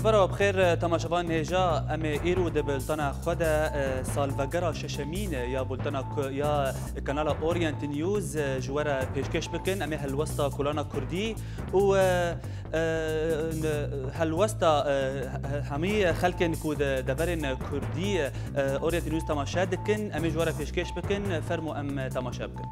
برا بخير تماشاوان هجا ام ایرو د بلتنا خدا سالوگرا ششمین یا بلتنا یا کانال اورینت نیوز جوارا پیشکش بکن ام هلوستا کلانا کردی و هلوستا همی خلکن کود دبرن کردی اورینت نیوز تماشا دکن ام جوارا پیشکش بکن فرمو ام تماشا بکن.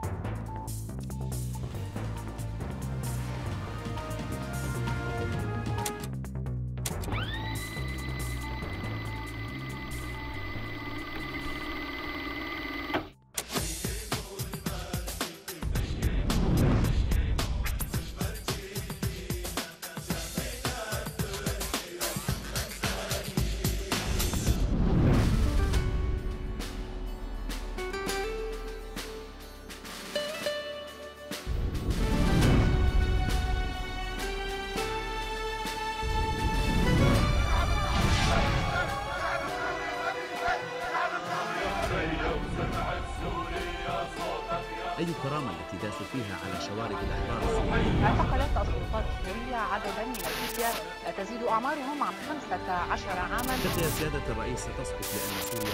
أي كرامة التي داسوا فيها على شوارب الأحرار السوريين؟ اعتقلت السلطات السورية عددا من الفتية تزيد أعمارهم عن 15 عاما. تبدأ سيادة الرئيس ستسقط لأن سوريا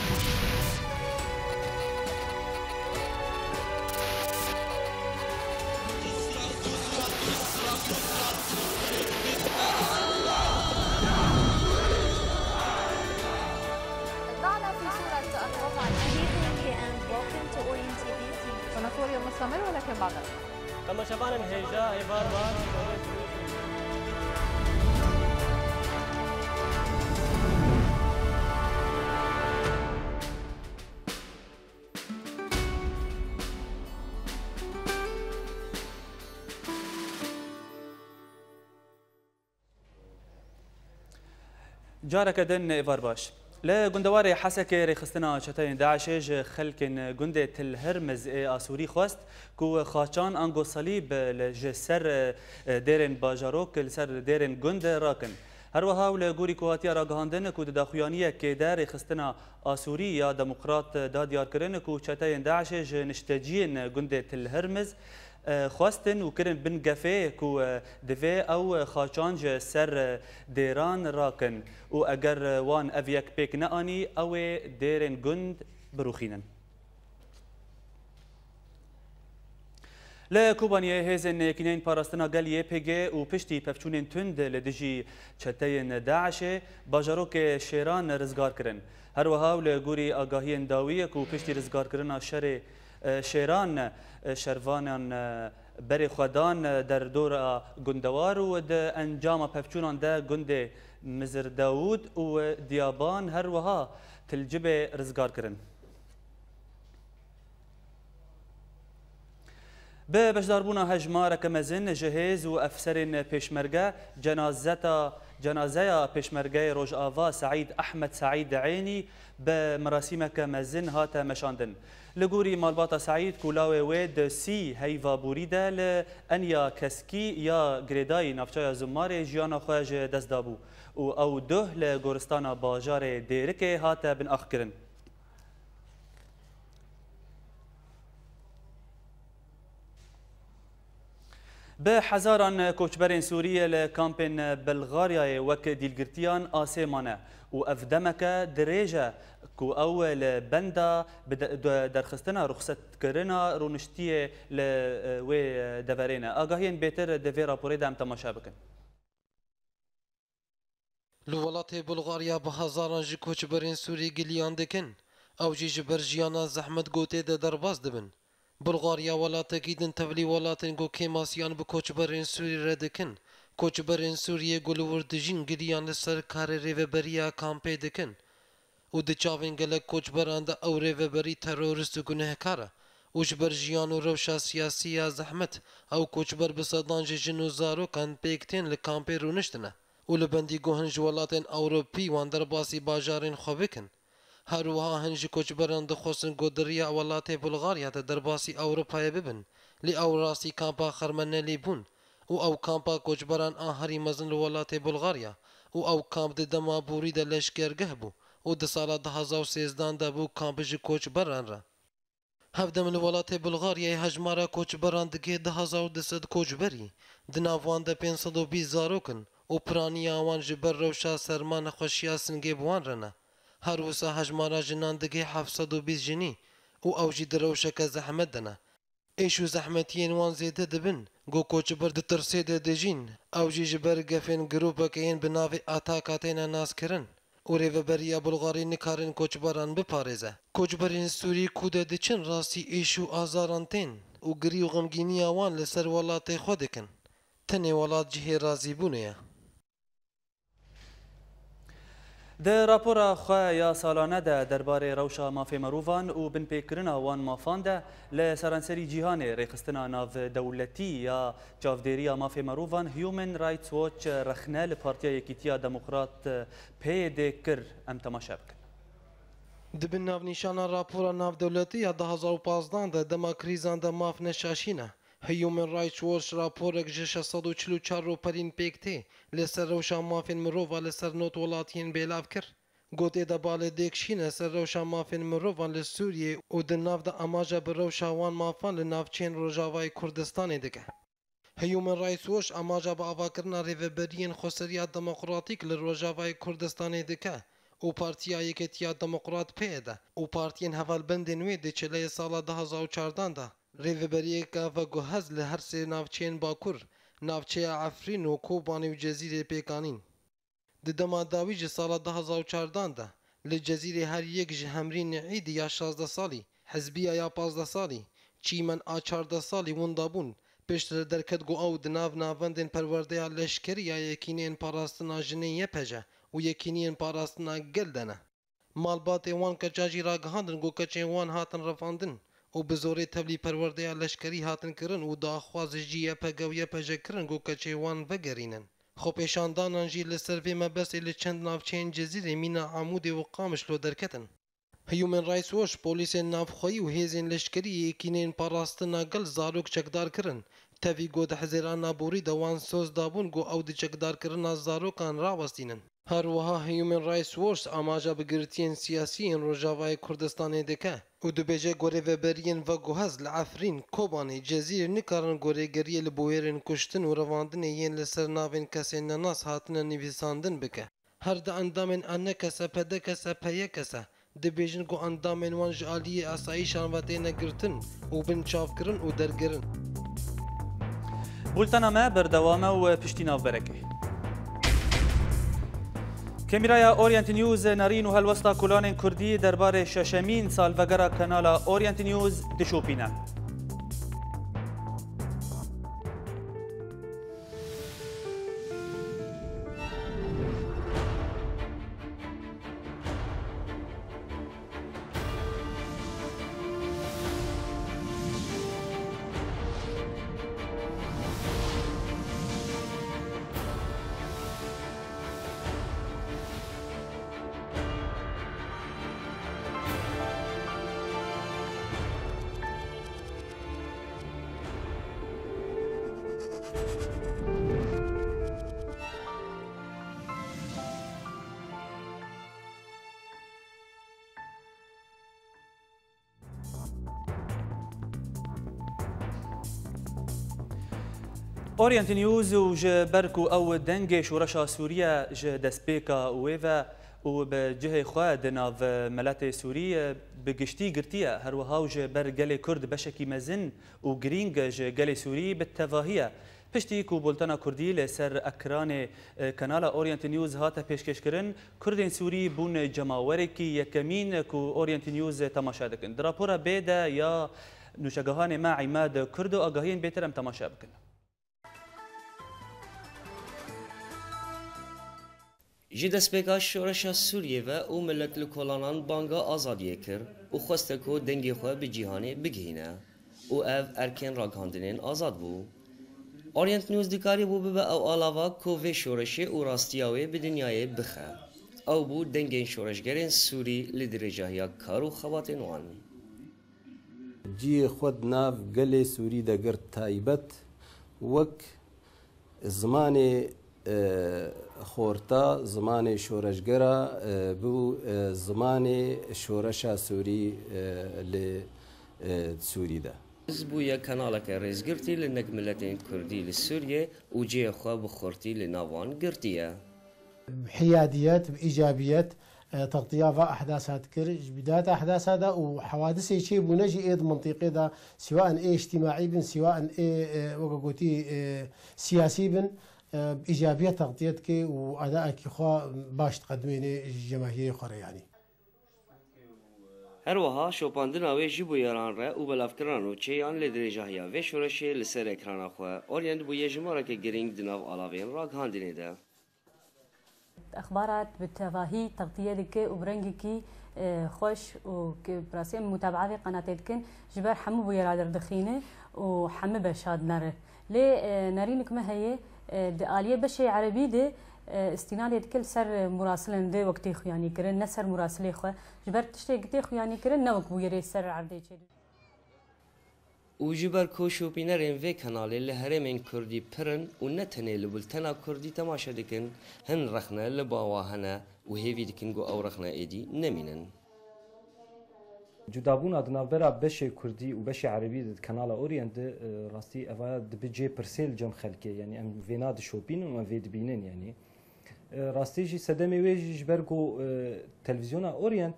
ضعنا في صورة الوضع سوريا مستمر ولكن بعد كما شبان هيجا إيفار جارك دن إيفار باش لا جندواري حسك رخصتنا شتين داعش خلكن جندة تل هرمز آسوري خواست كو خاچان أنجو صليب لجسر ديرن باجاروك لسر ديرن جند راكن هروها ولجوري كواتيا راجهاندن كو داخويانية كدار رخصتنا آسوري يا ديمقراط داديار كرن كو شتين داعش نشتجين جندة تل هرمز خواستن و کرن بن گفه کو دوی او خاچانج سر دیران راکن و اگر وان اویک پیک نانی او دیرن گند بروخینن. لكوبانيا هيزن كنين باراستنا قال يبيجي وبشتي بفشونين تند لدجي شتين داعش باجاروك شيران رزقار كرن هروها ولغوري آگاهين داوية وبشتي رزقار كرن شر شيران شروانان بری خودان در دور گندوار و د انجام پفچونان ده گند مزر داود و دیابان هر وها تلجب رزگار کرن. به بشداربونا هجمار کمزن جهاز و افسرین پیشمرگه جنازه پیشمرگه روج آوا سعید احمد سعید عینی به مراسم کمزن هات مشاندن. لگوری مالباتا سعید کولاوی وید سی هیوا بوریده لانیا کسکی یا گریدای نافچای زمار جیانا خواج دست دابو و او ده لگورستان باجار دیرکه هات بن اخ کرن. به هزاران کوچبرین سوریه لکامپین بلغاریا وک دیلگرتیان آسیمانه و افدمک دریجه کو اول بندا درخستنا رخصت کرنا رونشتیه و دورینه آگاهین بهتر دوی راپوری دام تماشا بکن. لولات بلغاریا به هزاران جی کوچبرین سوری گلیان دکن او جی جبر جیانا زحمت گوته ده درباز دبن. بلغاریا ولاته گیدن تولی ولاتن گو کیماسیان به کوچبرین سوری ردکن کوچبرین سوریه گلور دجین گلیان لسر کار ریوبریا کامپی دکن و دچاوین گلک کوچبران ده او ریوبری تروریست و گنهکاره و جبر جیان و روشا سیاسی زحمت او کوچبر بسادان جنو زارو کان پیکتین لکامپی رونشتنه و لبندی گوهنج ولاتن اوروپی وان در باسی باجارین خوبکن هروها هنج کوچبران دخوستن گودریا ولات بلغاریا در باسی اوروپای ببن لی او راسی کامپا خرمنه لیبون او کامپا کوچبران آهری مزن ولات بلغاریا او کامپ د دما بوری د لشکرگه بو و د سال 2013 دا بو کامپ ج کوچبران را هفدم الولات بلغاریا هجمارا کوچبران دگه 1000 کوچبری د ناوان د 520 زاروکن و پرانیا وان جبر روشا سرما نخوشیا سنگی بوان رنا هر وسا هجمارا جنان دگی 720 جنی و او جی دروشا که زحمت دنا ایشو زحمتین وان زیده دبن گو کوچ بر دترسی ده دجین او جی جبر گفین گروپا که این بناوی آتاکاتین ناس کرن و ریوبریا بلغاری نکارن کوچبران بپارێزە کۆچبەرین سووری کودە دەچن ڕاستی ئێش و ئازاران تێن و گری و غەمگینیاوان لەسەر وڵاتی خۆ دەکەن تەنێ وڵات جهێ رازیبوونەیە ده راپورا خواه یا سالانه ده درباره روشا مافی مروفان و بنپیکرنا وان مافان ده لسرانسری جیهان ریخستنا ناو دولتی یا جافدیریا مافی مروفان هیومن رایتس واچ رخنه لپارتیا یکیتیا دموکرات پیده کر ام تماشا بکن. دبن ناو نیشانا راپورا ناو دولتی یا 2015 ده دما کریزان ده ماف نشاشینه هیومن رایتس واچ راپورک جه 644 روپرین پیکته لسر روشا مافین مروفا لسر نوت ولاتین بیلاف کر گوته ده باله دیکشینه سر روشا مافین مروفان لسوریه و ده ناو ده اماجه بر روشا وان مافان لناف چین روژاوای کردستانی دکه هیومن رایتس واچ اماجه با آواکرنا ریوبرین خسریا دموکراتیک لروژاوای کردستانی دکه و پارتیا یکیتیا دموکرات پیده و پارتین هفالبندین وی ده چله سالا 2014 ده ریوبریکا و گوهز لهر سه ناوچین باکور ناوچه عفرین و کوبانی و جزیره پیکانین دما داوی جه سالا 2014 ده لجزیره هر یک جه همرین عید یا 16 سالی حزبیه یا 15 سالی چیمن آ 14 سالی وندابون پشتر درکت گو او دناو ناوندین پرورده یا لشکری یا یکینین پاراستنا جنین یپجه و یکینین پاراستنا گلدنه مالبات وان کچاجی را گهاندن گو کچین وان هاتن رفاندن و بزوری تبلی پرورده لشکری هاتن کرن و داخواز جیه پگویه پجه کرن گو کچه وان وگرینن خو پیشاندانان جی لسروی مبس ایل چند نافچین جزیره مینا عمودی و قامش لو درکتن هیومن رایتس واچ پولیس نافخویی و هیزین لشکری یکینین پاراستنا گل زاروک چکدار کرن تاوی گو ده حزیران نابوری دوان سوز دابون گو او ده چکدار کرن زاروکان راوستینن هر وها هیومن رایتس واچ آماجا بگرتین سیاسیین روژاوای کردستانی دکه و دبیجه گوری وبرین و گوهز لعفرین کوبانی جزیر نکارن گوری گریه لبویرین کشتن و رواندن یین لسر ناوین کسی نناس هاتن نویساندن بکه هر ده اندامین انه کسه پده کسه پیه کسه دبیجن گو اندامین وان جالی اسایشان و تینه گرتن و بن چاف کرن و درگرن بولتنا ما بردوامه و پشتینا برکه کمیرای اورینت نیوز نارین و هلوستا کلان کردی درباره ششمین سالوگرا کانال اورینت نیوز دشوپینه. اورینت نیوز و جبرکو او دنگ شورشا سوریا ج دسپیکا ویوا و بجه خواد ناو ملت سوریه بگشتی گرتیه هر وها ج بر گل کرد بشکی مزن و گرینگ ج گل سوری بالتواهیه پشتی کو بولتنا کردی لسر اکران کانال اورینت نیوز هات پیشکش کرن کردین سوری بون جماوری کی یکمین کو اورینت نیوز تماشا دکن دراپورا بیده یا نوشگاهان ما عماد کرد و آگاهین بهتر ام تماشا بکن جی دەستپێکا شۆرەشە سووریێڤە و ملت لە کۆڵانان بانگا ئازادیە کرد و خواستە کۆ دەنگی خۆ bi cîhanê bigihîne û ev erkên ragihandinên azad bû. Orient News dikarî bû bibe ew alava ku vê şoreşê û rastiya wê bi dinyayê bixe. Ew bû dengên şoreşgerên Sûrî li dirêjahiya kar û xebatên wan. Ciyê xwe di nav gelê Sûrî de girt taybet wek zimanê خورتا زمان شورشگرا بو زمان شورشا سوری ل سوری ده بويا كنالك ريزقرتي لنك ملتين كردي لسوريا وجي خوا بخورتي لنافان قرتيا بحياديات بإيجابيات تغطية أحداثات كرج بداية أحداث هذا وحوادث شيء بنجي إيد منطقي ذا سواء إيه اجتماعي بن سواء إيه وقوتي سياسي بن بإيجابية تغطيتك وأدائك خوا باش تقدميني الجماهير خوري يعني. هروها شوپاندنا وی جبو یاران را او بلافکران و چیان لدرجه هیا و شورشه لسر اکران خوا اوريند بو یجمارا که گرینگ دناو علاوین راگ هاندینه ده. اخبارات بالتفاهي تغطيه لك وبرنجكي خوش وكبراسي متابعه قناه لكن جبار حمو بيرادر دخينه وحمو بشاد نار لي نارينك ما هي اليه بشي عربي ده استناد كل سر مراسلن ده وقت يعني كرن نسر مراسله خو جبر تشتي قتي يعني كرن نوك بيري سر عربي و جبر کوشو بینرین و کانال لهرمین کردی پرن و نتنه لبلتنا کردی تماشا دکن هن رخنه لباواهنه و هیوی دکن گو او رخنه ایدی نمینن. جدابونا دنابرا بشي كردي وبشي عربي د كنال اورينت راستي افا دبجي برسيل جم خلكي يعني ام فيناد شوبين وما فيد بينن يعني راستي جي سدمي ويجي جبركو تلفزيونا اورينت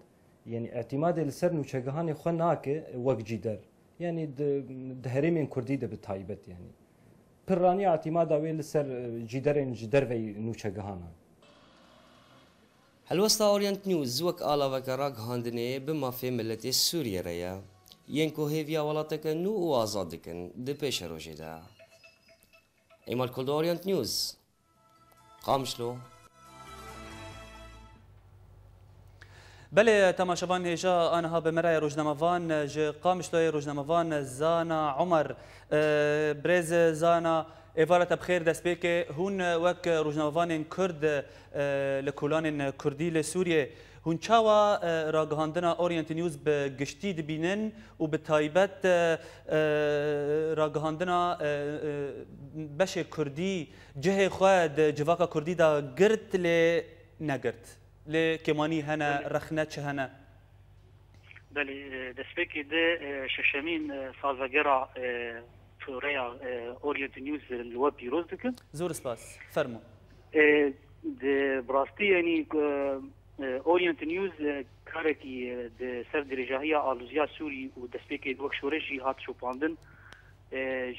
يعني اعتماد السر نوچگهان خناك وق جدر يعني دهرمين كردي ده بتايبت يعني براني اعتماد اوي السر جدرين جدر في نوچگهان هلوستا اورينت نيوز وك آلا وكراك هاندنه بما في ملت سوريا ريا ينكو هيفيا ولاتك نو وازادكن دي پیش روجه ده ايمال كل اورينت نيوز قامشلو بله تماشاوان هجا آنها بمرای روزنامه‌وان ج قامشلوی روزنامه‌وان زانا عمر برز زانا ایوارت بخیر دست به که هون وک روزنامه‌وان کرد لکولان کردی لسوریه هون چاوا راگهاندنا اورینت نیوز به گشتی دبینن و به تایبت راگهاندنا بش کردی جه خود جواکا کردی دا گرت ل نگرت لكماني هنا رخنة هنا بله دسبكي ده ششمين صالفاجرا فوريا اورينت نيوز الويب بيروز دكن زور سباس فرمو ده براستي يعني اورينت نيوز كاركي ده سر درجاهية آلوزيا سوري ودسبكي دوك شورجي هات شوباندن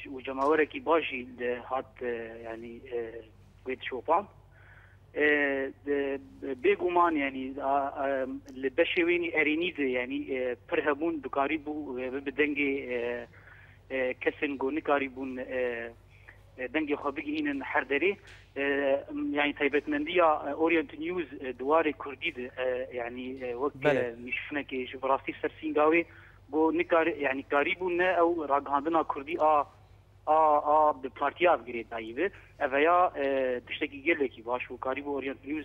وجماوركي باجي هات يعني ويت شوبان بيجومان يعني البشويني ارينيد يعني برهبون بقاربو بدنجي كسن جو نقاربون دنجي خابيجي هنا حردري يعني تايبت منديا اورينت نيوز دواري كرديد يعني وقت مشفنا كي شبراستي سرسينغاوي جو نقار يعني قاربون او راغاندنا كردي بپارتیا بگیرید دایبه اویا تشتکی گله کی باش و کاری با اورینت نیوز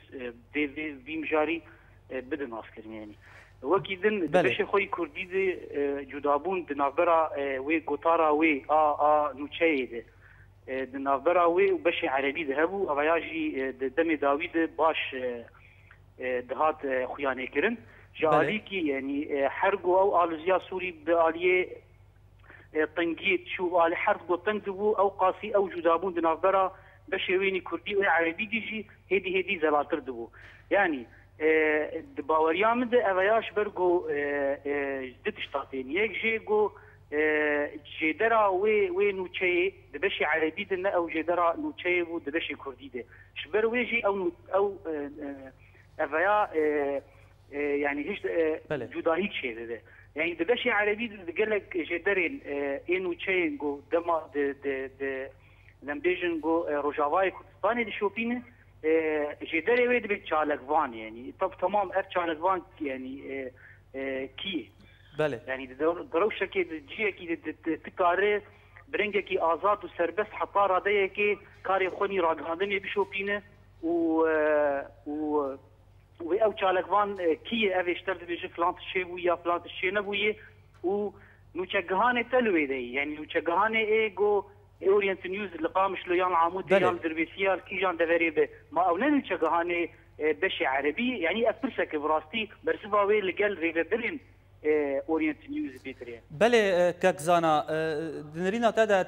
وی مجاری بدن اسکرین یعنی وکی دن بشه خوی کردی جدابون دنابرا و گوتارا و نوچه دنابرا و بشه عربی دهبو اویا جی دم داوید باش دهات خویانه کرن جالی کی یعنی حرق او آلوزیا سوری بعالیه طنجيت شو على حرب وطنجبو او قاسي او جدابون دنافبرا بشويني كردي وعربي ديجي هدي زلاتر دبو يعني دباوريام ده اوياش برغو جدت شتاتين يك جيغو جدرا وي نوچي دبشي عربي دنا او جدرا نوچي بو دبشي كردي ده شبر ويجي او اويا يعني هيش جداهيك شيء ده يعني دبشي عربي قال لك جدرين انو تشينغو دما د لمبيجنغو روجافاي كردستاني دي شوبينه جدري ويد بتشالك فان يعني طب تمام ارتشالك فان يعني كي بله يعني دروشه كي جي كي تكاري برنجه كي ازاد وسربس حطاره ديه كي كاري خوني راغاندني بشوبينه و او چالکوان کیه اوی اشترد بیشه فلانت شی بو یا فلانت شی نبویه و نوچگهانه تلوی دی یعنی نوچگهانه ایگو اورینت نیوز لقامش لویان عمود دیان دربیسیال کیجان دوری به ما او نه نوچگهانه بشی عربی یعنی افرسک براستی برسفاوی لگل ریوه برین اورينت نيوز بيتريا بله كاكزانا دنرينا تادا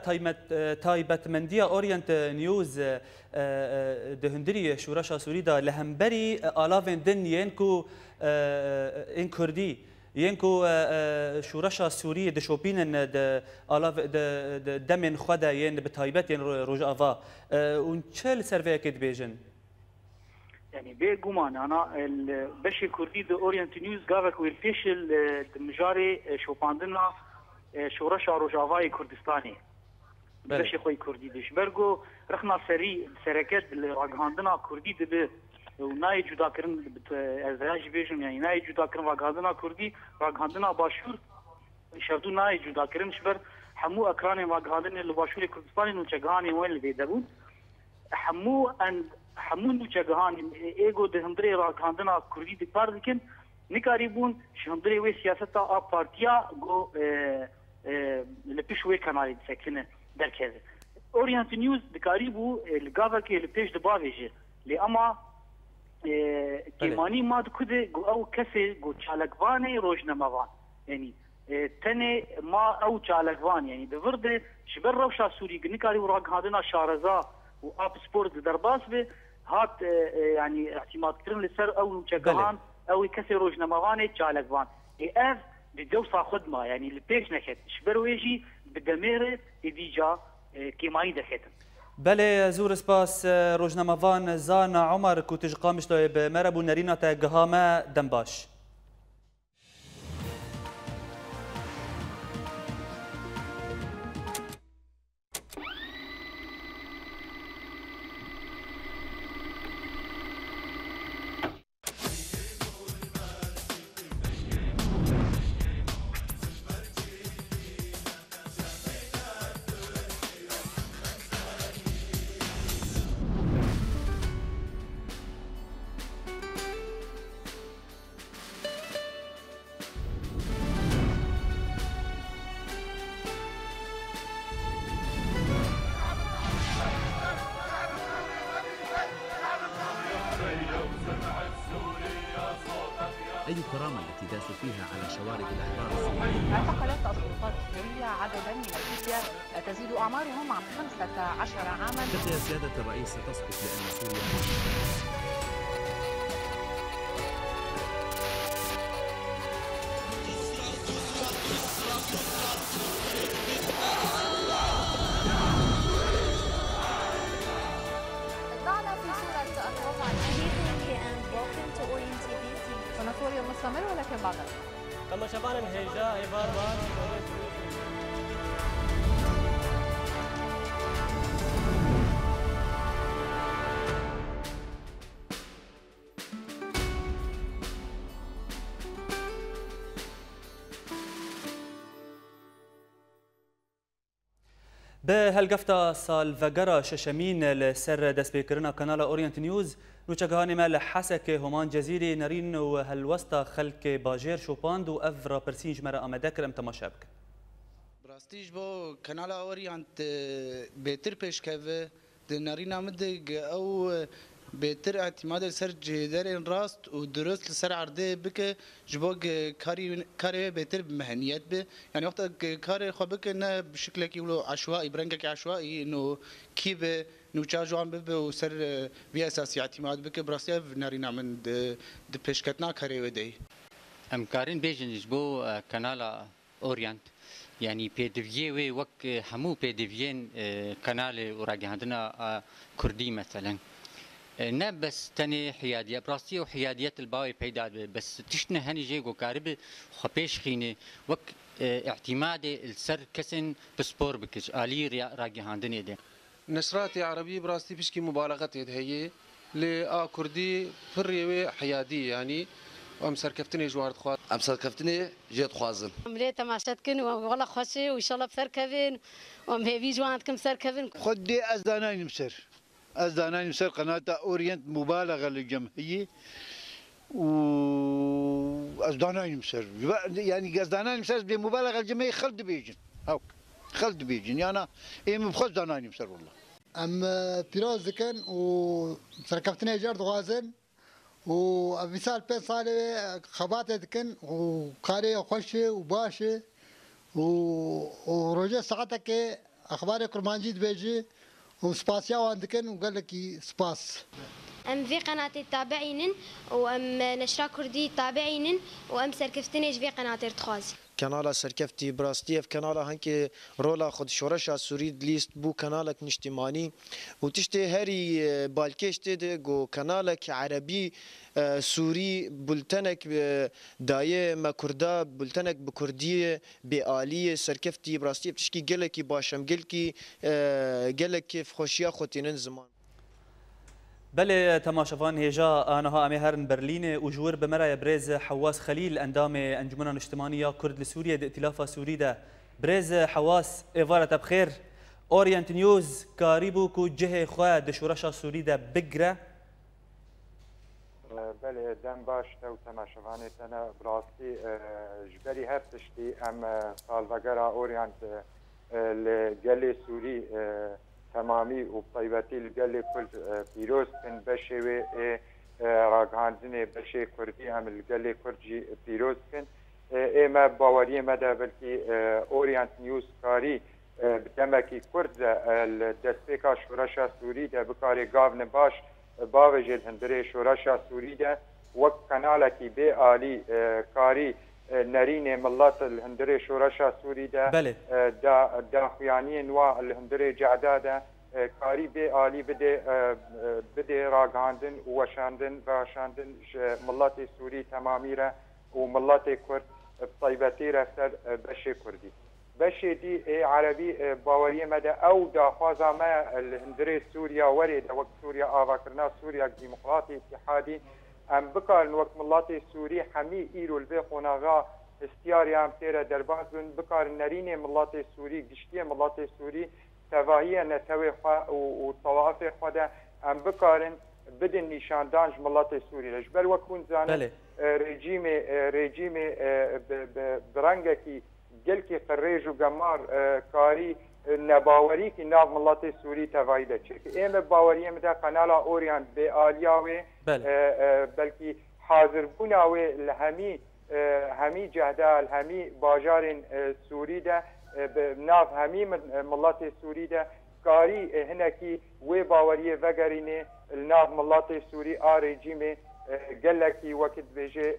تايبت منديا اورينت نيوز دهندري شورشا سوريدا لهمبري الافن دن ينكو ان كردي ينكو شورشا سوري دشوبين د الاف د دمن خدا ين بتايبت ين روجافا ونشل سيرفي كد بيجن يعني بيجومان انا البشي كردي د اورينت نيوز قالك والفيشل المجاري شوباندنا شورشا روجافاي كردستاني بشي خوي كردي دش برجو رخنا سري سركات اللي راغاندنا كردي دب وناي جدا كرن ازراج بيجن يعني ناي جدا كرن راغاندنا كردي راغاندنا باشور شردو ناي جدا كرن شبر حمو اكراني راغاندنا اللي باشور كردستاني نوچغاني وين اللي بيدبون حمو نوچغاني ايجو دهندري راغاندنا كردي دكار دكن نكاريبون شهندري وي سياستا ا بارتيا جو لبيشوي كانالي سكنه دركز اورينت نيوز دكاريبو الجافكي البيج دبافيجي لأما كيماني ما دكده او كسي جو چالکواني روزنامه‌وان يعني تنه ما او چالکوان يعني دورده شبر روشا سوري نكاري وراق هادنا شارزا واب سبورت درباس به هات يعني اعتماد كرن لسر او چغان او كسي روزنامه‌وان چالکوان اف بدوسا خدمه يعني البيج نكت شبر ويجي بدميره ديجا كيماني دكتن بله زور سپاس روزنامه‌وان زان عمر کوتج قامش به مربو نرینا تا گهامه دنباش أي كرامة التي داسوا فيها على شوارب الأحرار السوريين. اعتقلت السلطات السورية عددا من الفتية تزيد أعمارهم عن 15 عاما. تبدأ سيادة الرئيس ستسقط لأن سوريا سوريا مستمر ولكن بعد تم شبان هيجا إيفار به هالقفتا سال فجرا ششمين لسر دسبيكرنا قناه اورينت نيوز نوچگهانی مال حسك همان جزيري نرين وهالوسطا خلق باجير شوباند وافرا برسينج مرا امدكر ام تماشابك براستيج بو قناه اورينت بيتر بيشكeve نرينا مدق او بيتر اعتماد سر جدارين راست ودرست لسر عرضه بك جبوق كاري بيتر بمهنيات به يعني وقت كاري خو بك انه بشكل كيلو عشوائي برنجك عشوائي انه كيف نوچا جوان به وسر بي اساسي اعتماد بك براسيا نارينا من د بيشكتنا كاري ودي امكارين بيجن جبو قناه اورينت يعني بي دي في وي وك همو بي دي فين قناه وراجي عندنا كردي مثلا نه بس تاني حيادية براسية وحيادية الباوي بيدا بس تشنا هني جيجو كارب خبيش خيني وك اعتمادي السر كسن بسبور بكش آلي راجي هاندني ده نشراتي عربي براستي بشكي مبالغة هي ل كردي فريوي حيادية يعني ام سركفتني جوارد خواز ام سركفتني جيت خوازن عمليه تماشتكن والله خوشي وان شاء الله بسركفن وام هيفي جوانتكم سركفن خدي ازداناني مسر ازداناني مسر قناه اورينت مبالغه للجمهوريه و ازداناني مسر يعني ازداناني مسر بمبالغه الجمهوريه خلد بيجن هاك خلد بيجن يعني ايم بخز داناني مسر والله ام بيروز كان و سركفتني جارد غازن وفي سال 5 صالة خباتة دكن وكاري خوشة وباشة ورجع ساعتك أخبار كرمانجيد بيجي وسباسيا وعندكن وقال لك سباس. أم في قناة التابعين وأم نشرة كردي تابعين وأم سركفتنيش في قناة ارتخازي. كنالا سركفتي براستيف كنالا هنكي رولا خد شورشا سوريد ليست بو كنالك نجتماني وتشتي هاري بالكيش تيدي جو كنالك عربي سوري بلتنك دايه ما كردا بلتنك بكرديه بآليه سركفتي براستيف تشكي قلكي باشم قلك كيف خوشيا خوتينن زمان. بله تماشافان هجا آنها أمي هرن برلين وجور بمرأة بريز حواس خليل أندام أنجمن اجتماعية كرد لسوريا ائتلاف سوري ده بريز حواس إفارة بخير أورينت نيوز كاريبو كو جهة خواه دشورشا سوري ده بقرة بله دم باش تو تماشافاني تنا براسي جبري هفتشتي أم سالفقرا أورينت لقلي سوري تمامی و طیبتی لگل کل پیروز کن بشه و راگهاندن بشه کردی هم لگل کردی پیروز کن اما باوری مده بلکی اورینت نیوز کاری بتمکی کرد دستپیکا شورشا سوری ده بکاری گاون باش باوجل هندره شورشا سوری ده وک کنالکی بی آلی کاری نرين ملات الهندري شورشا سوري دا دا خوياني نوا الهندري جعدادا كاريبي آلي بدي راغاندن وشاندن وشاندن ملاتي سوري تماميرا وملاتي كرد بطيبتي رفتر بشي كردي بشي دي عربي باوريه مدى او دا خوازا ما الهندري سوريا ورد وقت سوريا آواكرنا سوريا ديمقراطي اتحادي ام بکار وقت ملت سوری همی ایرو البی خوناغا استیاری هم تیره درباز بن بکار نرین ملت سوری گشتی ملت سوری تواهی نتوی خوا و طواف خدا ام بکارن بدن نشاندانج ملت سوری لجبر وکون زانه رژیم برنگه کی گل کی قریج و گمار کاری نباوری کی ناو ملت سوری تواهیده چه که ایم باوری مده قنال اورینت به آلیاوه بلکی حاضر بوناوه همی جهده همی باجار سوری ده ناو همی ملت سوری ده کاری هنکی و باوری وگرینه ناو ملت سوری رژیم گلکی وقت بجه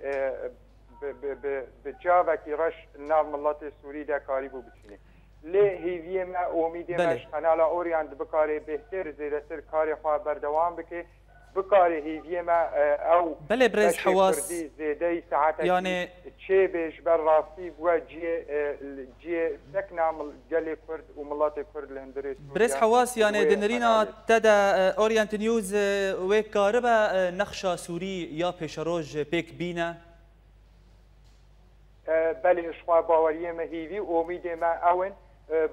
بجاوکی رش ناو ملت سوری ده کاری بو بچینه لی هیوی ما امیدی مش قنال اورینت بکاری بهتر زیرتر کاری خواه بردوام بکه بکاری هیوی ما او بله برز حواس زیده ساعت يعني چه بیش بر راستی بوا جی سکنام جلی کرد و ملات کرد لهندری برز حواس يعني دنرينا تدا اورينت نيوز ويك كاربا نخشا سوري يا بيشروج بيك بينا بله اشخوا باوری ما هیوی امید ما اون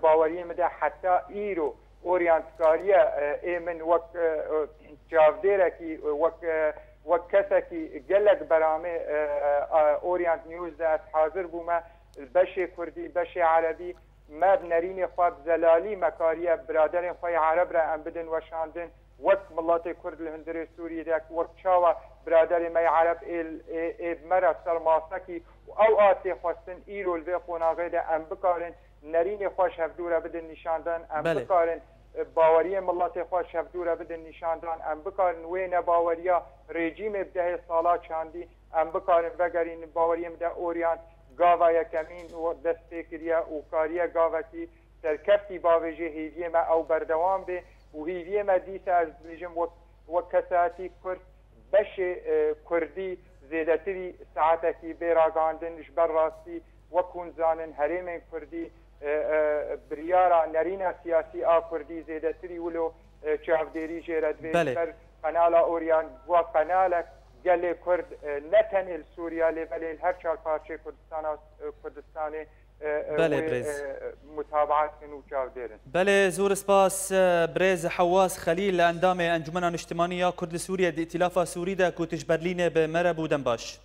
باوری ما ده حتی ایرو اورینت کاریه ایمن وک جاودره کی وک کسا کی گلک برامه اورینت نیوز ده حاضر بوما بشه کردی بشه عربی ما بنرین خواب زلالی مکاریه برادر خواه عرب را ام بدن وشاندن وک ملت کرد لهندر سوری دک وک چاوا برادر ما عرب ال مرا سرماسکی او آتی خواستن ایرو الوی خوناغه ده ام بکارن نرین خوش هفدوره بدن نشاندن ام بکارن باوری ملت خوش هفدوره بدن نشاندن ام بکارن وین باوریا رژیم بده سالا چاندی ام بکارن بگرین باوری مده اوریان گاوا یکمین و دسته کریا و کاریا گاوا کی ترکفتی باوجه هیوی ما او بردوام به و هیوی ما دیسه از بیجم و کساتی کرد بش کردی زیدتری ساعتکی بیراگاندن جبر راستی وکون زانن حریم کردی بریارا نرین سیاسی کردی زیدتری ولو چهفدیری جیرد بر قنال اوریان و قنالک گل کرد نتنیل سوریا لیبلیل هر چهار پارچه کردستانی بله برز متابعات کنو چهفدیرن بله زور سپاس برز حواس خلیل اندام انجمن اجتماعی کرد سوریا ائتلاف سوری ده کوتش برلین به مرب و دنباش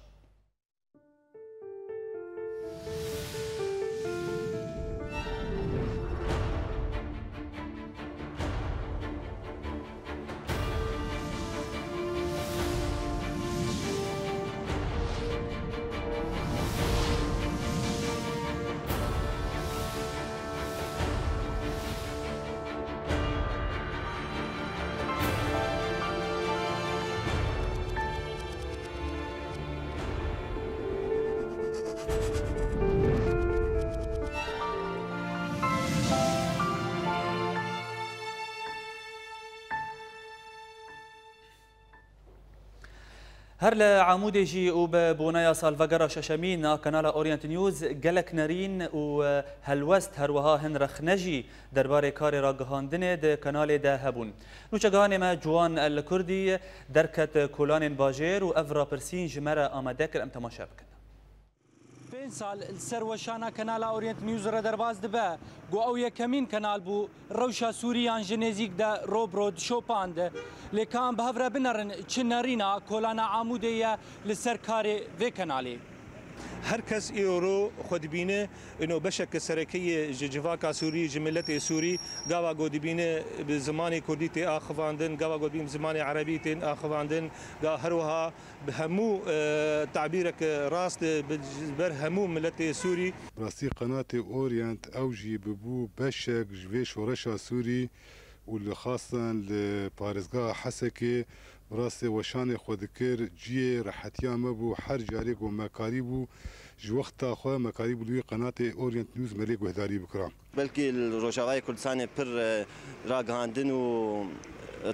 هر لعمودي جي وببونايا سالفاغارا ششمين كنال اورينت نيوز قالك نارين وهالوست هروها هنرخ نجي درباري كاري راقهاندنه ده كنال ده هبون نوچگان ما جوان الكردي دركت كولان باجير وافرا برسين جمرة آمدكر ام تماشا بكن 5 سال السروشانا كنال اورينت نيوز را درباز دبا گو او یکمین کانال بو روشا سوریان جنزیک دا روبرود شوپاند لکان بهفره بنرن چنارینا کولانا عمودیه لسرکاری و کانالی هر کس ایرو خود بینه انه بشک سرکی جواکا سوری جملت سوری گاوا گود بینه به زمان کردی تی آخواندن گاوا گود بینه زمان عربی تی آخواندن گا هروها به همو تعبیرک راست بر همو ملت سوری راستی قناة اورينت اوجي ببو بشك جوي شورشا سوري واللي خاصة لبارزقا حسكي براسي وشان خودكر جي رحتيا مبو حر جاريك ومكاريبو جوقتا خو مكاريبو لوي قناة اورينت نيوز مليك وهداري بكرام بلكي الروشاغاي كل سنة بر راغاندن و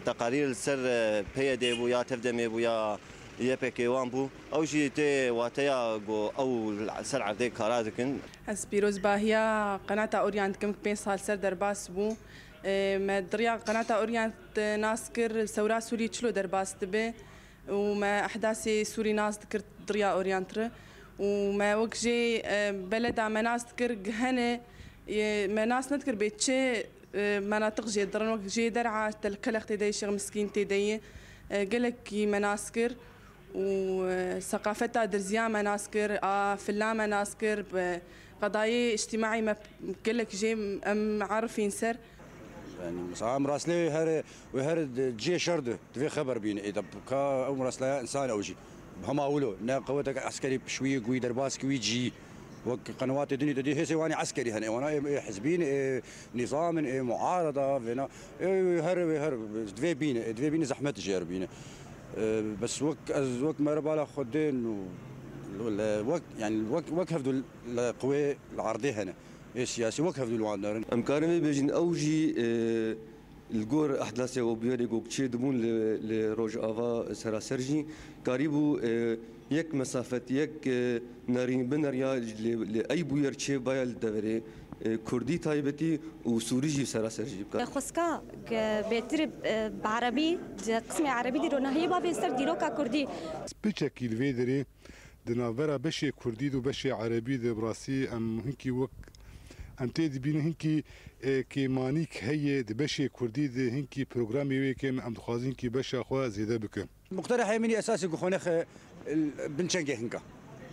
تقارير السر بيدي بو يا تفدمي بو يا يبكيوان بو او جي تي واتيا جو او سر عردي كارازكن هس بيروز باهيا قناة اورينت كم 5 سال سر درباس بو ما دريا قناة اورينت ناسكر سورا سوري تشلو درباس تبي وما احداث سوري ناس ذكر دريا اورينتر وما وكجي بلد مناس ذكر جهنه مناس نذكر بيتشي مناطق جي درن وكجي درعا تلكلخ تدي شغ مسكين تدي قالك مناسكر وثقافتها درزيا مناسكر فلا مناسكر قضايا اجتماعي ما قالك جي عارفين سر يعني مسام راسلي هر جي شرد في خبر بين اذا بكا او راسلا انسان او جي هم اولو نا قوتك عسكري بشوي قوي درباس قوي جي وقنوات الدنيا تدي هي سواني عسكري هنا وانا حزبين نظام معارضه فينا هر دفي بين زحمه جير بين بس وقت ما ربالا خدين وقت يعني وقت هفدوا القوى العرضيه هنا السياسي وقت هفدوا الواندرن امكاني بيجن اوجي الجور احداث وبيري جوكشي دمون لروج افا سراسرجي قريبو يك مسافه يك نارين بنريا لاي بويرشي بايل دوري كردي تايبتي وسوريجي سراسرجي خسكا بيتر بعربي قسم عربي ديرو نهي بابي سر ديرو كا كردي بشكل الفيدري دنافرا بشي كردي دو بشي عربي دي براسي ام هنكي وك ام تيد بين هنكي كي مانيك هي دبشي كردي دي هنكي بروغرامي ويكم ام دخوازين كي بشا خوا زيدا بك مقترح يمني اساسي خونخ بنشنجي هنكا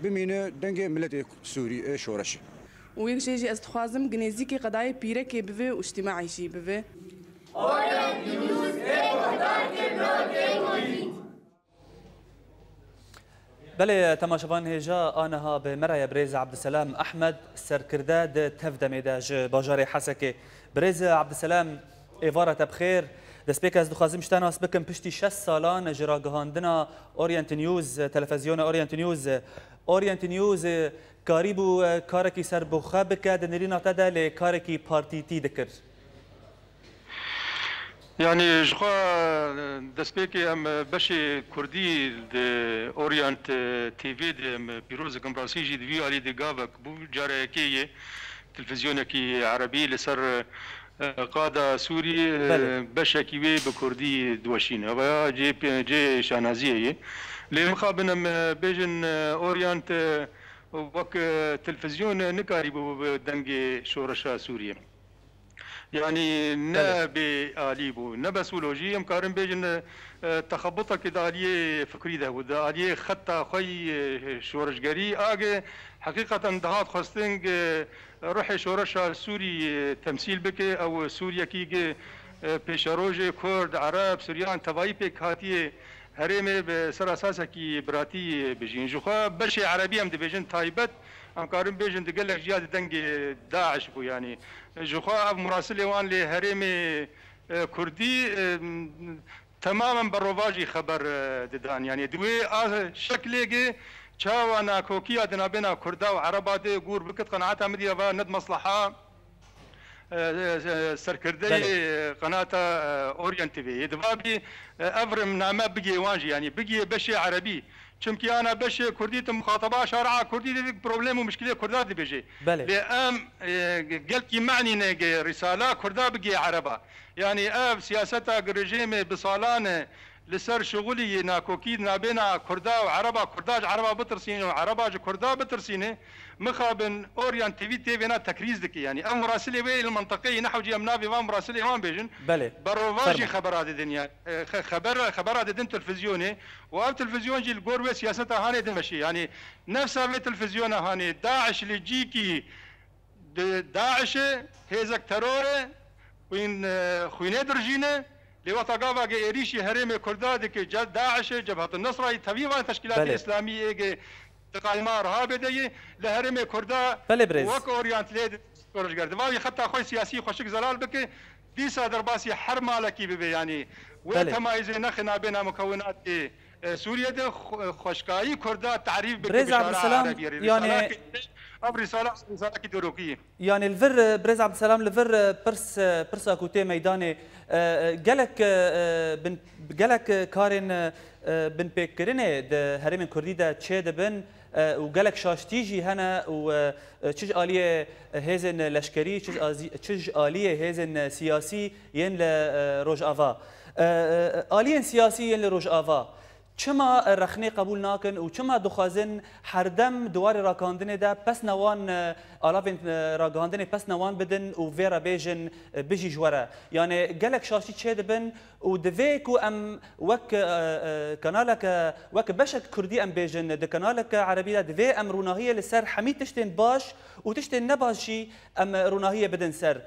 بمينه دنجي ملتي سوري شورش ويجي جي استخوازم جنيزيكي قضايا بيركي بفي واجتماعي شي بفي بله تماشاوان هجا آنها بمرأي بريز عبد السلام أحمد سركرداد تفدمي داج باجاري حسكي بريز عبد السلام إيفارة بخير دسبيك از دخوازم شتاناس بكم پشتی 6 سالان جراگهاندنا اورينت نيوز تلفزيون اورينت نيوز قريبو كاركي سر بخابك دنرينا تدا لكاركي بارتي تي دكر يعني جخوا دسبيكي ام بشي كردي اورينت تي في بيروز كمبراسي جي دي علي دي غابك بو جاركي تلفزيونكي عربي لسر قاده سوري بشكي وي بكردي دوشين و جي شانازيه لمخابن بيجن اورينت وك تلفزيون نكاري بو دنجي شورشا سوريا يعني نا بآليبو نا بسولوجي مكارن بيجن تخبطك كده عليه فكري ده وده عليه خطة خوي شورشجري آجي حقيقة دهات خستنج روح شورشا سوري تمثيل بك أو سوريا كي بيشاروجي كرد عرب سوريان تباي بك هاتيه هرمي بسر أساسا كي براتي بيجين جوخا بشي عربي هم دبيجن تايبت ام كارم بيجن دقلك جياد دنج داعش بو يعني جوخا مراسل وان لي هرمي كردي تماما بالرواجي خبر ددان يعني دوي شكلي چاوانا کوکیا دنابنا کردا و عربات گور بکت قناعت مدیه و ند مصلحه سرکرده قناة اورينت تي في دبابي افرم نامه بقي وانجي يعني بقي بشي عربي چونكي انا بشي كردي مخاطبه شارعه كردي دي بروبليم ومشكله كردات بيجي لام قلت معني رساله كردا بقي عربه يعني اف سياستها رجيم بصالانه لسر شغلي ناكوكيد نابينا كردا وعربه كرداج عربه بترسيني وعرباج كردا بترسيني مخابن اورينت تي في فينا تكريز دك يعني ام مراسلي وي المنطقيه نحو جي امنافي وام مراسلي وام بيجن بروفاجي خبرات الدنيا خبرات الدنيا تلفزيوني و تلفزيون جي الجور سياستها هاني دمشي يعني نفسها في تلفزيون هاني داعش اللي جيكي داعش هيزك ترور وين خوينه درجينه لوطاقافا إيريشي هرم كرداد كي داعش جبهة النصرة تبيبا تشكيلات إسلامية تقايمة رهابة لهرم كردا وك أورينت ليد ورجعت واوي خطة خوي سياسي خوشك زلال بك ديسا درباسي حرم مالكي ببي يعني وتمايز نخنا بين مكونات سوريا ده خوشكاي كردا تعريف بريز عبد السلام يعني رسالة كي دروكية يعني الفر بريز عبد السلام الفر برس اكوتي ميداني جالك كارين بن بكرنه ده هرم كردي ده تشاد بن وجالك شاشتيجي هنا وتشج آلية هزن لشكري تشج آلية هزن سياسي ين لروج آفا آلية سياسي ين لروج آفا چما رخنه قبول ناکن و چما دخوازن هردم دوار راکاندنه ده پس نوان آلاوین راکاندنه پس نوان بدن و ویرا بیجن بجی جواره یعنی گلک شاشی چه دبن و دوی کو ام وک کانالک وک بشک کردی ام بیجن ده کانالک عربی ده دوی ام روناهیه لسر حمید تشتین باش و تشتین نباشی ام روناهیه بدن سر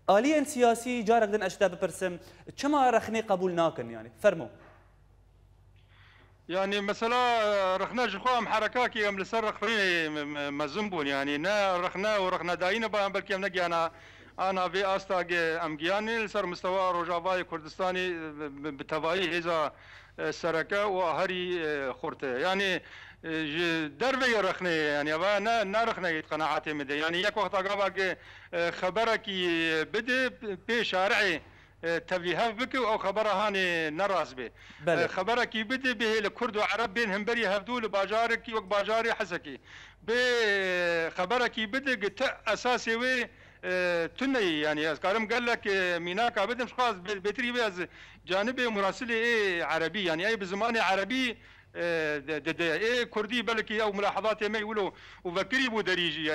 آلین سیاسی جارک دن اشتا بپرسم چما رخنه قبول ناکن يعني فرمو يعني مثلا رخنا جخوام حركاكي ام لسر رخني مزنبون يعني نا رخنا ورخنا داينا بلكي ام نجي انا في استاج ام جياني لسر مستوى روجافاي كردستاني بتوائي اذا سركه وهري خورته يعني دربي رخني يعني نا رخنا قناعاتي مدي يعني يك وقت اقابك خبرك بدي بشارعي تبليها بك او خبرها هاني نراس به خبرك بدي به الكرد وعرب بين همبري هفدو لباجارك وك باجاري حسكي بخبرك بدي اساسي وي تني يعني كارم قال لك ميناك بدي مش خاص بتري بيز جانبي مراسلي عربي يعني اي بزمان عربي ايه كردي بلكي او ملاحظات ما يقولوا وفكري بو دريجي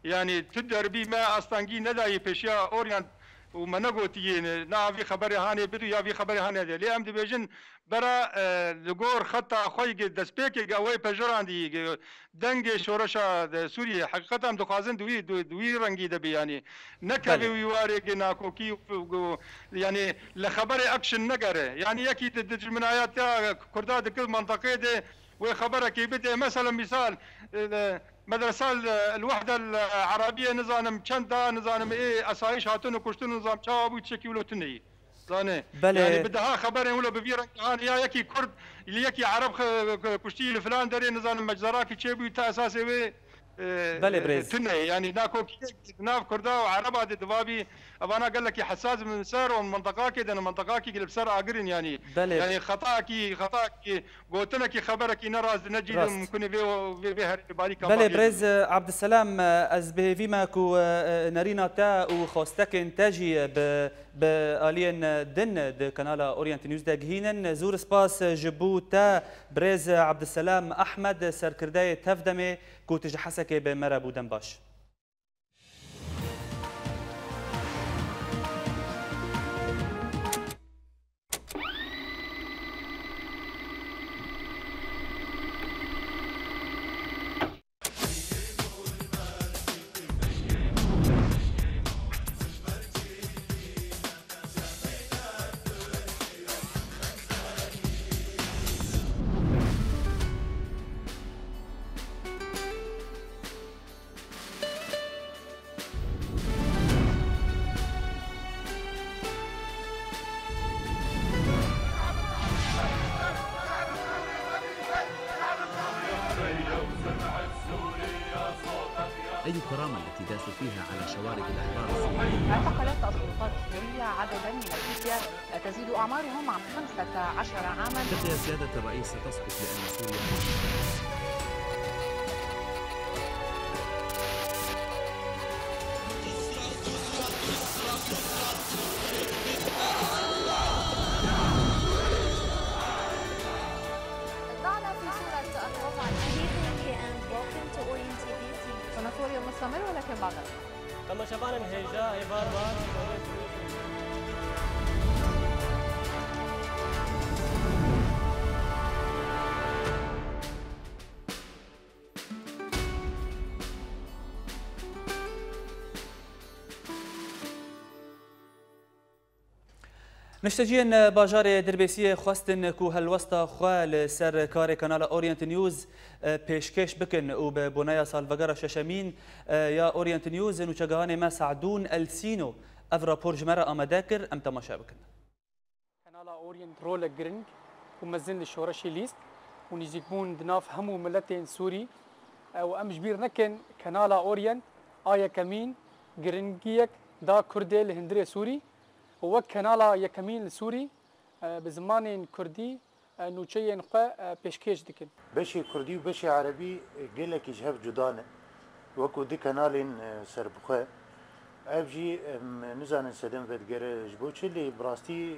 يعني تدر بي ما استانجي نداي بيشيا اورينت وما نقولتي نا في خبري هاني بدو يا في خبري هاني ليه ام دبيجن برا لغور خطا خوي دسبيك قوي بجراندي دنگ شورشا سوريا حقيقه ام دخازن دوي رنگي دبي يعني نكبي ويواري ناكوكي يعني لخبري اكشن نقره يعني يكي تجمنايات كردا دك منطقه دي وخبرك بده مثلا مثال مدرسة الوحدة العربية نظام كندا نظام ايه اسايش هاتون وكشتون نظام شابو تشكي ولو تني زانه يعني بدها خبر ولا بفيرك يا يكي كرد اللي يكي عرب كشتي الفلان دري نظام مجزراكي تشيبو تا اساسي بله بريز تني يعني ناكو ناف كردا وعرب هذا دبابي ابانا قال لك حساس من سر ومنطقه كده منطقه كي بسر اقرن يعني بله. يعني خطاك قلت لك خبرك نراز نجي ممكن في بالي بله بريز عبد السلام از به فيما كو نارينا تا وخوستك انتاجي بالين دن د قناه اورينت نيوز دغهينن زور سباس جبو تا بريز عبد السلام احمد سركرداي تفدمه كو تجحسك بمربو دنباش أي كرامة التي داسوا فيها على شوارب الأحرار السوريين. اعتقلت السلطات السورية عددا من الفتية تزيد أعمارهم عن 15 عاما. تقي سيادة الرئيس ستسقط لأن سوريا سوريا مستمر ولكن بعد كما شفنا الهجاء إيفار باش نشتجين باجار دربيسية خواستن كو هالوسطى خوا لسر كاري كانال أورينت نيوز پیشکش بکن و به بنای سالفجر ششمین یا أورينت نيوز نوچگهان ما سعدون السينو افرا پور جمرة آمده کر ام تماشا بکن. كانال أورينت رول جرينج ومزن الشورشي ليست ونزيكبون دناف همو ملتين سوري وام جبير نكن كانال أورينت آيا كمين جرينجيك دا كردي لهندري سوري ووك كانال يكمين السوري بزمان كردي نوچين قا پیشکش دکن. بشي كردي وبشي عربي قلك يجهب جدانه وكو دي كانالين سربخه ابجي نزان سدم بدگره جبو چلي براستي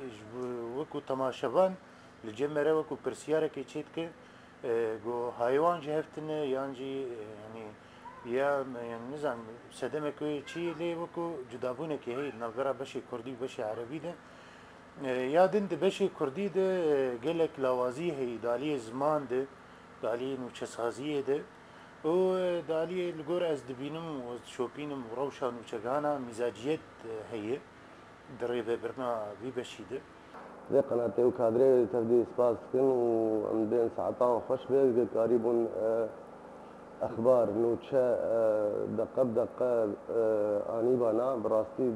وكو تماشبان لجمره وكو برسياره كي چيتك جو حيوان جهفتنه يانجي يعني يا يعني نزان سدم كوي چي لي وكو جدابونه كي هي نظره بشي كردي وبشي عربي ده یادن دبشی کردی ده گلک لوازی هی دالی زمان ده دالی نوچسازی ده و دالی لگور از دبینم و شوپینم و روشان نوچگانا مزاجیت هیه دریبه برنا بی بشیده ذي قناتي وكادري تبدي سباس كن وام بين ساعتان خوش بيك قريبون اخبار نوتشا دقه بدقه انيبانا براستي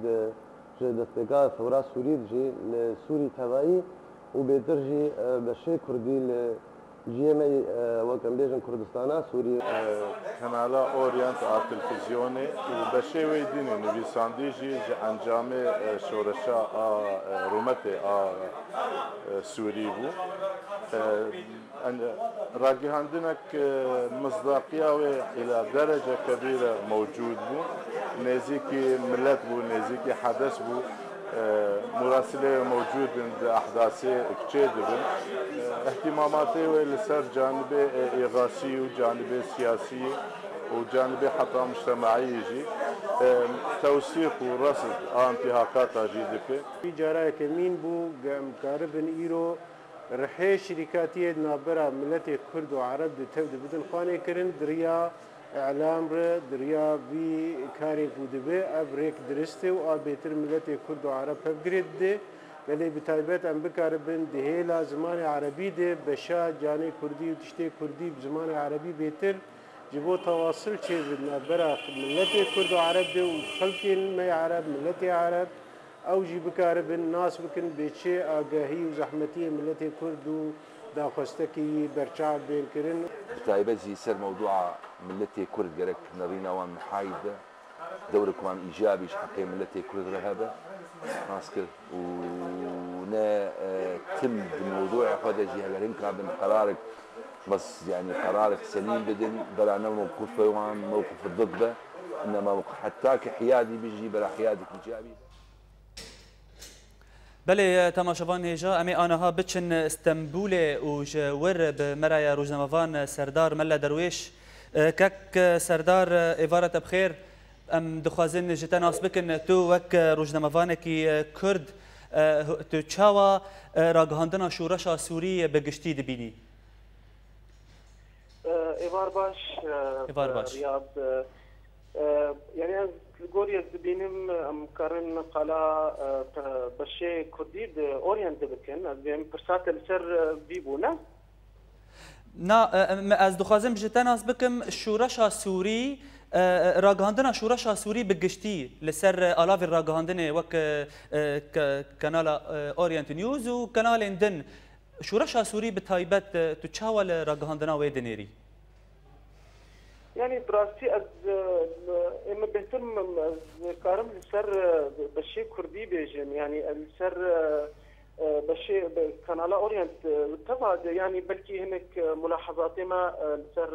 دستگاه ثورة سوري جي لسوري تبعي وبيدرجي بشي كردي لجيمي وكم بيجن كردستانا سوري كنالا أورينت على التلفزيوني وبشي ويديني نبيسانديجي انجامي شورشا رومتي سوري بو راقي عندك مصداقية إلى درجة كبيرة موجود بو نزيكي ملت بو نزيكي حدث بو مراسلة موجود عند أحداثي كتير بو اهتماماتي لسر جانب إغاثي وجانب سياسي وجانب حتى مجتمعي يجي توثيق ورصد انتهاكات جديدة في جرايك مين بو مقاربن إيرو رحي شركاتية نابرة ملتي كرد وعرب تبدأ بدن خاني كرن دريا إعلام دريا بي كاري بودبي أبريك درسته وأبيتر ملتي كرد وعرب هبقرد دي قالي بتايبات أم بكاربن دهيلا زمان عربي دي بشا جاني كردي وتشتي كردي بزمان عربي بيتر جبو تواصل شيء نابرة ملتي كرد وعرب دي وخلقين ما عرب ملتي عرب او جي بكارب الناس بكن بيتشي اگاهي وزحمتيه ملتي كردو داخستكي برشا بين كرن تايبزي سر موضوع ملتي كرد جرك نرينا وان محايده دورك وان ايجابي حقي ملتي كرد رهبه ناسكر ونا تم بالموضوع هذا جي هلرين كابن قرارك بس يعني قرارك سليم بدن بلا موقف وان موقف ضده انما حتاك حيادي بيجي بلا حيادك ايجابي بله تماشاوان هجا امی آنها بچن استنبول و جور بمرایا روزنامه‌وان سردار ملا درویش کک سردار ایوارت بخیر ام دخوازن جتا ناس بکن تو وک روزنامه‌وان کی کرد تو چاوا راگهاندنا شورش سوری بگشتی دبینی ایوار باش ریاض يعني الجوريا دبينم مقارن قلا بشي كردي اورينت بكن بهم برسات السر بيبونا نا از دخوازم جتناس بكم شورش سوري راگهاندنا شورش سوري بگشتي لسر الاف راگهاندنه وك كانال اورينت نيوز وكانال اندن شورش سوري بتايبت تشاول راگهاندنا ويدنيري يعني براستي از اما بهتم از كارم لسر بشي كردي بيجن يعني السر بشي كانالا اورينت تبعد يعني بلكي هناك ملاحظات ما لسر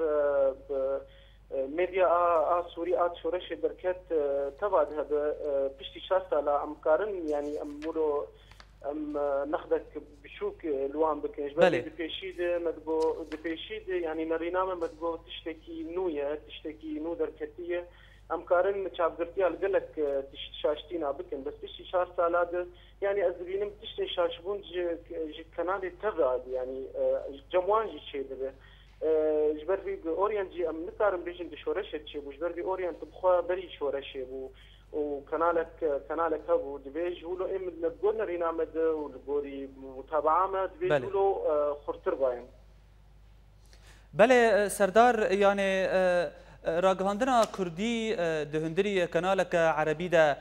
ميديا سوري شورش بركات تبعد هذا بشتي شاسة لا امكارن يعني امورو ام ناخذك بشوك الوان بكنش بله دبيشيد يعني نرينامه مدبو تشتكي نويه تشتكي نو دركتيه امكارن تشابغرتي القلك تشاشتينا بكن بس تشي شار سالاد يعني ازبينم تشتي شاشبون جي كنال تبعد يعني جموان جي شي ده جبر في اورينت جي ام نكارم بيجن بشورشه شي جبر في اورينت بخوا بري شورشه بو وكنالك هبو دبيج ولو ام نقولنا رينامد والبوري متابعه ما دبيج ولو خرتر باين بله سردار يعني راگهاندنا کردی دهندری کانالک عربی ده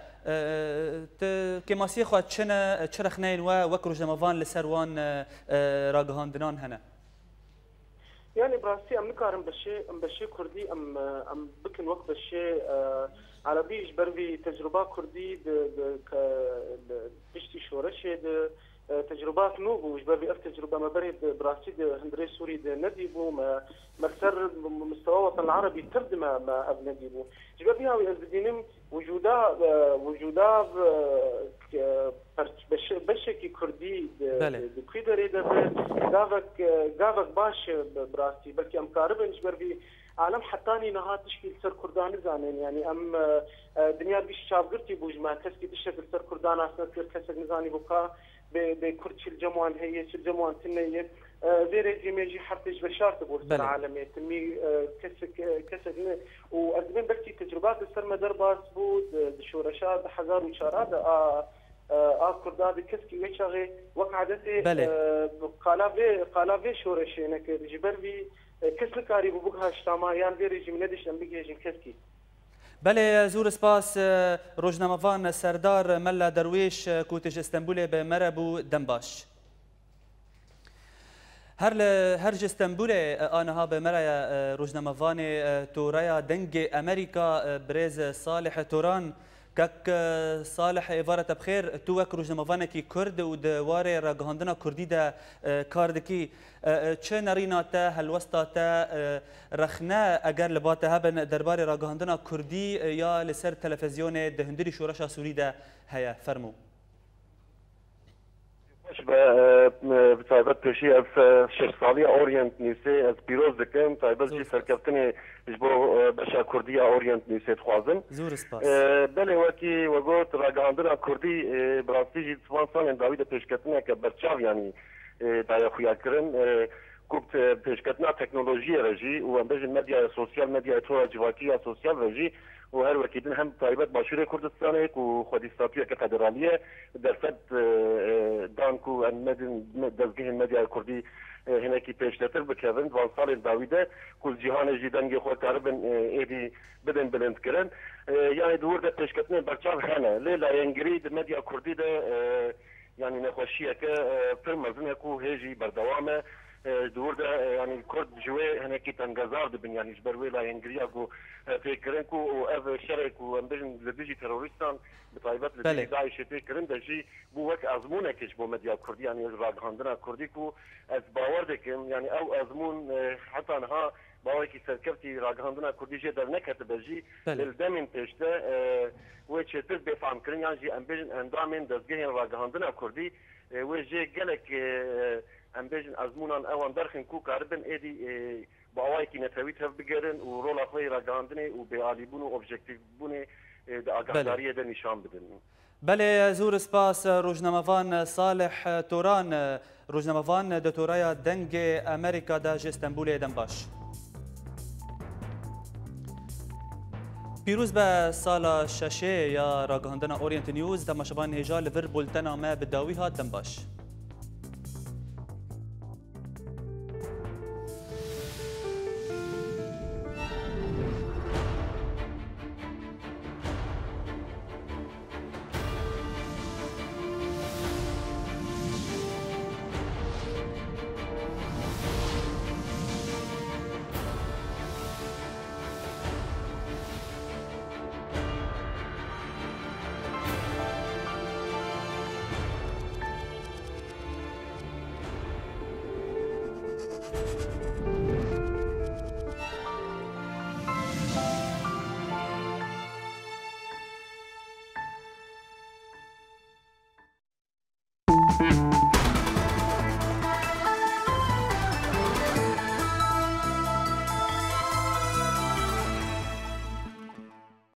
کماسی خواهد چرخنین و وکروج دموان لسروان راگهاندنان هنه يعني براستي ام نكارم بشي كردي ام بكن وقت بشي عربي جبر في تجربه كردي بشتي شورشي تجربات نوبو جبر في تجربه ما بريد براستي هندري سوري نديبو ما مكسر مستوى الوطن العربي تردم ما اب نديبو جبر فيها ويزدينم وجودا بشكي كردي بكي دريده قافك باش براستي بلكي ام كاربن جبر في عالم حتاني نهات تشكيل سر كردان زانين يعني ام دنيا بيش شافقرتي بوج ما كسكي تشكل سر كردان اسنت كسك نزاني بوكا بكرتش الجموان هي الجموان تنيه غير جيميجي حتى بشارت بورس العالميه تمي كسك وازمن بلكي تجربات السر درباس بود شورشات حزار وشارات كرداد كسكي وشغي وقعدتي قلافي شورشي انك جبر في كسل كاري بوجها اجتماع يعني في رجيم ندش ام بيجي كسكي بله زور سپاس روزنامه‌وان سردار ملا درویش کوتج استانبول به مربو دنباش هر استانبول آنها به مرای روزنامه‌وان تورaya دنگ امریکا برز صالح توران كك صالح إفارة بخير توك روزنامه‌وان کی کرد و دواره راگهاندنا کردی ده کاردکی چه نرینا تا هلوستا تا رخنه اگر لباته هبن درباره راگهاندنا کردی یا لسر تلفزیون دهندری شورش سوری ده هيا فرمو بتایبەت پێشی ئەف شش ساڵی ئۆریەنت نووسێ ئەس پیرۆز دەکەم تایبەتی سەرکەوتنی بۆ بەشا کوردیە ئۆریەنت نووسێت خوازم بەڵێ وەکی وەگوت ڕاگەاندنا کوردی بڕاستیژی چوان ساڵێن داوی دە پێشکەتنێکە بەرچاویانی دایە خویاکردن کوبت پێشکەتنا تەکنۆلۆژیە ڕێژی و ئەم بێژن مەدیای سۆسیال مەدیای تۆرە جیواکیە سۆسیال ڕێژی و هر وکیدن هم تایبەت باشووری کوردستانێک و خۆدیستاتویەکە فەدرالیە دەرفەت دانک و دەستگەهێن مەدیای کوردی هێنێکی پێشتر بکەون دوان ساڵێک داویدە کو جیهانێژی دەنگی خۆ کاربن ئێدی بدەن بلندکردن یانی دوور دە پێشکەتنێ بەرچاو هەنە لێ لایەنگری مەدیا کوردی دە یانی نەخۆشیەکە پر مەزنێک و هێژی بەردەوامە دور ده يعني كرد جوي هناك تنجزار دبن يعني جبر ولا ينجريا كو فكرنكو واف شرك وامبجن لبيجي تيرورستان بطيبات لبيجي داعش فكرن ده شيء بو وك ازمونه كش بو مديا كردي يعني راغاندنا كردي كو از باور دكم يعني او ازمون حتى انها باوكي سركبتي راغاندنا كردي جي در نكت بجي للدمن تشتا وچتر بفهم كرن يعني جي امبجن اندامن دزگهن راغاندنا كردي وجي گلك ام بيجن ازمونان اوان درخن كو كاربن ايدي باوايكي نتويت هف بگرن و رولا خوي راگاندني و بيالي بونو اوبجكتيف بوني دا اگانداريه دا نشان بدن بله زور سپاس روزنامه‌وان صالح توران روزنامه‌وان د تورaya دنگ امریکا دا استانبول دنباش پیروز به سال ششه یا راگهاندن اورینت نیوز دمشقان هجال ور بولتنا ما بداوی هات دنباش